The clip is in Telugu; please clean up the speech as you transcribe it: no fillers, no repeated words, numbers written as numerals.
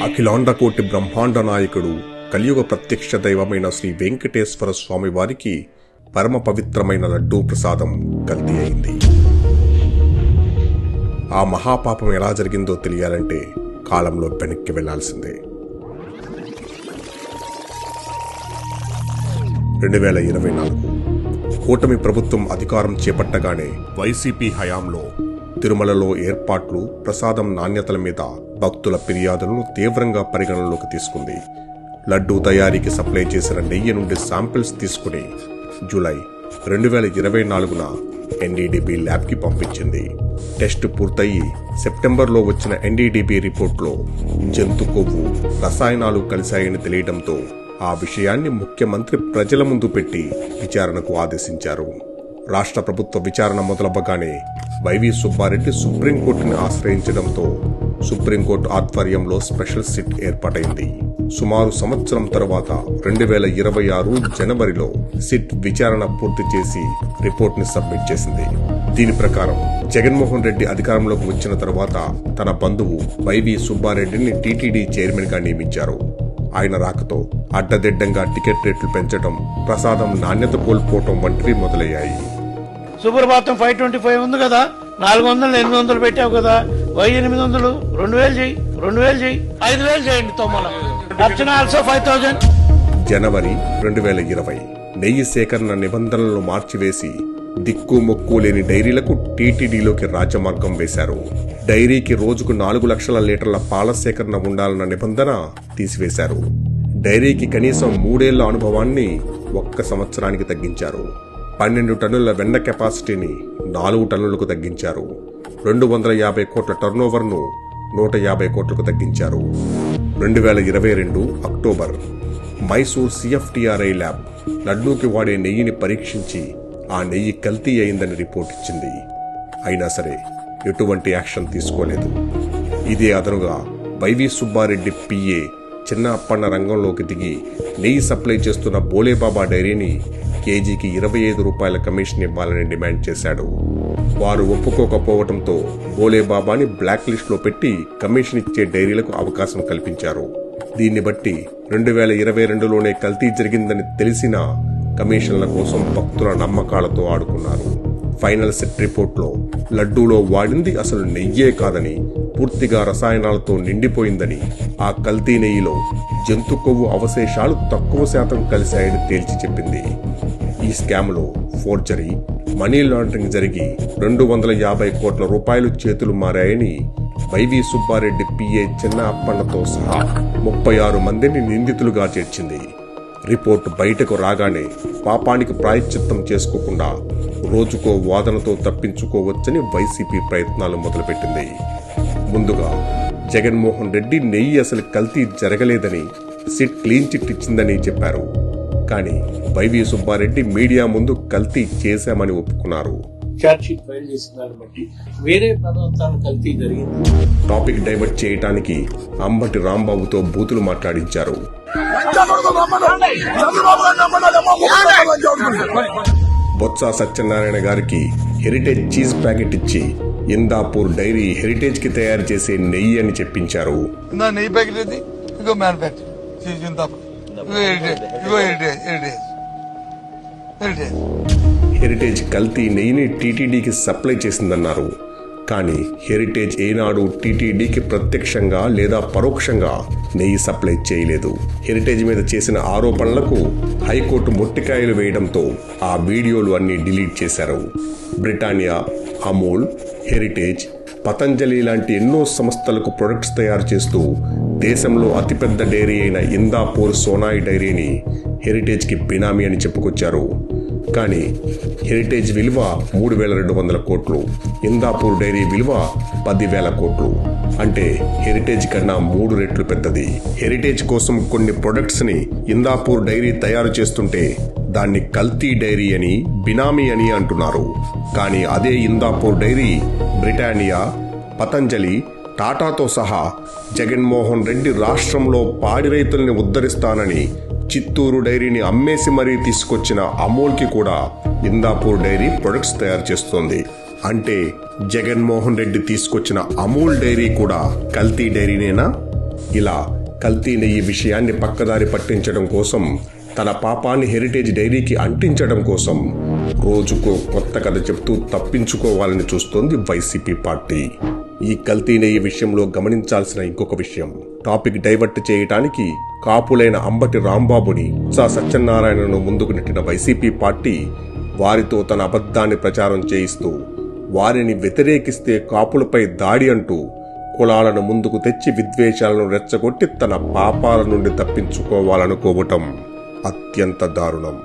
అఖిలాండకోటి బ్రహ్మాండ నాయకుడు కలియుగ ప్రత్యక్ష దైవమైన శ్రీ వెంకటేశ్వర స్వామి వారికి పరమ పవిత్రమైన లడ్డూ ప్రసాదం కల్తీ అయింది. ఆ మహాపాపం ఎలా జరిగిందో తెలియాలంటే కాలంలో వెనక్కి వెళ్లాల్సిందే. 2024 కూటమి ప్రభుత్వం అధికారం చేపట్టగానే వైసీపీ హయాంలో తిరుమలలో ఏర్పాట్లు, ప్రసాదం నాణ్యతల మీద భక్తుల ఫిర్యాదులను తీవ్రంగా పరిగణనలోకి తీసుకుంది. లడ్డూ తయారీకి సప్లై చేసిన నెయ్యి నుండి శాంపిల్స్ తీసుకుని జూలై 2024న ఎన్డీడీబీ ల్యాబ్కి పంపించింది. టెస్ట్ పూర్తయి సెప్టెంబర్లో వచ్చిన ఎన్డీడీబీ రిపోర్ట్లో జంతు కొవ్వు, రసాయనాలు కలిశాయని తెలియడంతో ఆ విషయాన్ని ముఖ్యమంత్రి ప్రజల ముందు పెట్టి విచారణకు ఆదేశించారు. రాష్ట్ర ప్రభుత్వ విచారణ మొదలవ్వగానే వైవి సుబ్బారెడ్డి సుప్రీంకోర్టుని ఆశ్రయించడంతో సుప్రీంకోర్టు ఆధ్వర్యంలో స్పెషల్ సిట్ ఏర్పాటైంది. సుమారు సంవత్సరం తర్వాత 2026 జనవరిలో సిట్ విచారణ పూర్తి చేసి రిపోర్ట్ ని సబ్మిట్ చేసింది. దీని ప్రకారం జగన్మోహన్ రెడ్డి అధికారంలోకి వచ్చిన తర్వాత తన బంధువు వైవి సుబ్బారెడ్డిని టీటీడీ చైర్మన్ గా నియమించారు. ఆయన రాకతో అడ్డదిడ్డంగా టికెట్ రేట్లు పెంచడం, ప్రసాదం నాణ్యత కోల్పోవటం వంటివి మొదలయ్యాయి. సుప్రభాతం 525 ఉంది కదా, 400 800 పెట్టావు కదా, 800 2000 చేయి, 2000 చేయి, 5000 చేయండి. అర్చన ఆల్సో 5000. జనవరి 2020 నెయ్యి సేకరణ నిబంధనలను మార్చివేసి దిక్కు మొక్కు లేని డైరీలకు టీటీడీలోకి రాజమార్గం వేశారు. డైరీకి రోజుకు 4 లక్షల లీటర్ల పాల సేకరణ ఉండాలన్న నిబంధన తీసివేశారు. డైరీకి కనీసం 3 ఏళ్ల అనుభవాన్ని 1 సంవత్సరానికి తగ్గించారు. 12 టన్నుల వెన్న కెపాసిటీని 4 టన్నులకు తగ్గించారు. 250 కోట్ల టర్నోవర్ను 150 కోట్లకు తగ్గించారు. 2022 అక్టోబర్ మైసూర్ సిఎఫ్టిఆర్ఐ ల్యాబ్ లడ్డూకి వాడే నెయ్యిని పరీక్షించి ఆ నెయ్యి కల్తీ అయిందని రిపోర్ట్ ఇచ్చింది. అయినా సరే ఎటువంటి యాక్షన్ తీసుకోలేదు. ఇదే అదనుగా వైవి సుబ్బారెడ్డి పిఏ చిన్న అప్పన్న రంగంలోకి దిగి నెయ్యి సప్లై చేస్తున్న బోలేబాబా డైరీని కేజీకి 25 రూపాయల కమిషన్ ఇవ్వాలని డిమాండ్ చేశాడు. వారు ఒప్పుకోకపోవడంతో బోలేబాబాని బ్లాక్ లిస్ట్ లో పెట్టి కమిషన్ ఇచ్చే డైరీలకు అవకాశం కల్పించారు. దీన్ని బట్టి 2022లోనే కల్తీ జరిగిందని తెలిసినా కమిషన్ల కోసం భక్తుల నమ్మకాలతో ఆడుకున్నారు. ఫైనల్ సెట్ రిపోర్ట్లో లడ్డూలో వాడింది అసలు నెయ్యే కాదని, పూర్తిగా రసాయనాలతో నిండిపోయిందని, ఆ కల్తీ నెయ్యిలో జంతు కొవ్వు అవశేషాలు తక్కువ శాతం కలిశాయని తేల్చి చెప్పింది. ఈ స్కామ్లో ఫోర్జరీ, మనీ లాండరింగ్ జరిగి 250 కోట్ల రూపాయలు చేతులు మారాయని వైవి సుబ్బారెడ్డి పిఏ చిన్న అప్పన్నతో సహా 36 మందిని నిందితులుగా చేర్చింది. రిపోర్టు బయటకు రాగానే పాపానికి ప్రాయశ్చిత్తం చేసుకోకుండా రోజుకో వాదనతో తప్పించుకోవచ్చని వైసీపీ ప్రయత్నాలు మొదలుపెట్టింది. ముందుగా జగన్మోహన్ రెడ్డి నెయ్యి అసలు కల్తీ జరగలేదని, సిట్ క్లీన్ చిట్ ఇచ్చిందని చెప్పారు. కానీ వైవి సుబ్బారెడ్డి మీడియా ముందు కల్తీ చేశామని ఒప్పుకున్నారు. టాపిక్ డైవర్ట్ చేయటానికి అంబటి రాంబాబుతో బూతులు మాట్లాడించారు. బొత్స సత్యనారాయణ గారికి హెరిటేజ్ చీజ్ ప్యాకెట్ ఇచ్చి ఇందాపూర్ డైరీ హెరిటేజ్ కి తయారు చేసే నెయ్యి అని చెప్పించారు. హెరిటేజ్ కల్తీ నెయ్యిని టీటీడీకి సప్లై చేసిందన్నారు. కానీ హెరిటేజ్ ఏనాడు టీటీడీకి ప్రత్యక్షంగా లేదా పరోక్షంగా నెయ్యి సప్లై చేయలేదు. హెరిటేజ్ మీద చేసిన ఆరోపణలకు హైకోర్టు మొట్టికాయలు వేయడంతో ఆ వీడియోలు అన్ని డిలీట్ చేశారు. బ్రిటానియా, అమూల్, హెరిటేజ్, పతంజలి లాంటి ఎన్నో సంస్థలకు ప్రొడక్ట్స్ తయారు చేస్తూ దేశంలో అతిపెద్ద డైరీ అయిన ఇందాపూర్ సోనాయి డైరీని హెరిటేజ్కి బినామీ అని చెప్పుకొచ్చారు. కానీ హెరిటేజ్ విలువ 3,200 కోట్లు, ఇందాపూర్ డైరీ విలువ 10,000 కోట్లు. అంటే హెరిటేజ్ కన్నా 3 రెట్లు పెద్దది. హెరిటేజ్ కోసం కొన్ని ప్రొడక్ట్స్ ని ఇందాపూర్ డైరీ తయారు చేస్తుంటే దాన్ని కల్తీ డైరీ అని, బినామీ అని అంటున్నారు. కానీ అదే ఇందాపూర్ డైరీ బ్రిటానియా, పతంజలి, టాటాతో సహా జగన్మోహన్ రెడ్డి రాష్ట్రంలో పాడి రైతుల్ని ఉద్ధరిస్తానని చిత్తూరు డైరీని అమ్మేసి మరీ తీసుకొచ్చిన అమూల్కి కూడా ఇందాపూర్ డైరీ ప్రొడక్ట్స్ తయారు చేస్తోంది. అంటే జగన్మోహన్ రెడ్డి తీసుకొచ్చిన అమూల్ డైరీ కూడా కల్తీ డైరీనేనా? ఇలా కల్తీ నెయ్యి విషయాన్ని పక్కదారి పట్టించడం కోసం, తన పాపాన్ని హెరిటేజ్ డైరీకి అంటించడం కోసం రోజుకో కొత్త కథ చెప్తూ తప్పించుకోవాలని చూస్తోంది వైసీపీ పార్టీ. ఈ కల్తీ నెయ్యి విషయంలో గమనించాల్సిన ఇంకొక విషయం, టాపిక్ డైవర్ట్ చేయటానికి కాపులైన అంబటి రాంబాబుని, సత్యనారాయణను ముందుకు నెట్టిన వైసీపీ పార్టీ వారితో తన అబద్ధాన్ని ప్రచారం చేయిస్తూ, వారిని వ్యతిరేకిస్తే కాపులపై దాడి అంటూ కులాలను ముందుకు తెచ్చి విద్వేషాలను రెచ్చగొట్టి తన పాపాల నుండి తప్పించుకోవాలనుకోవటం అత్యంత దారుణం.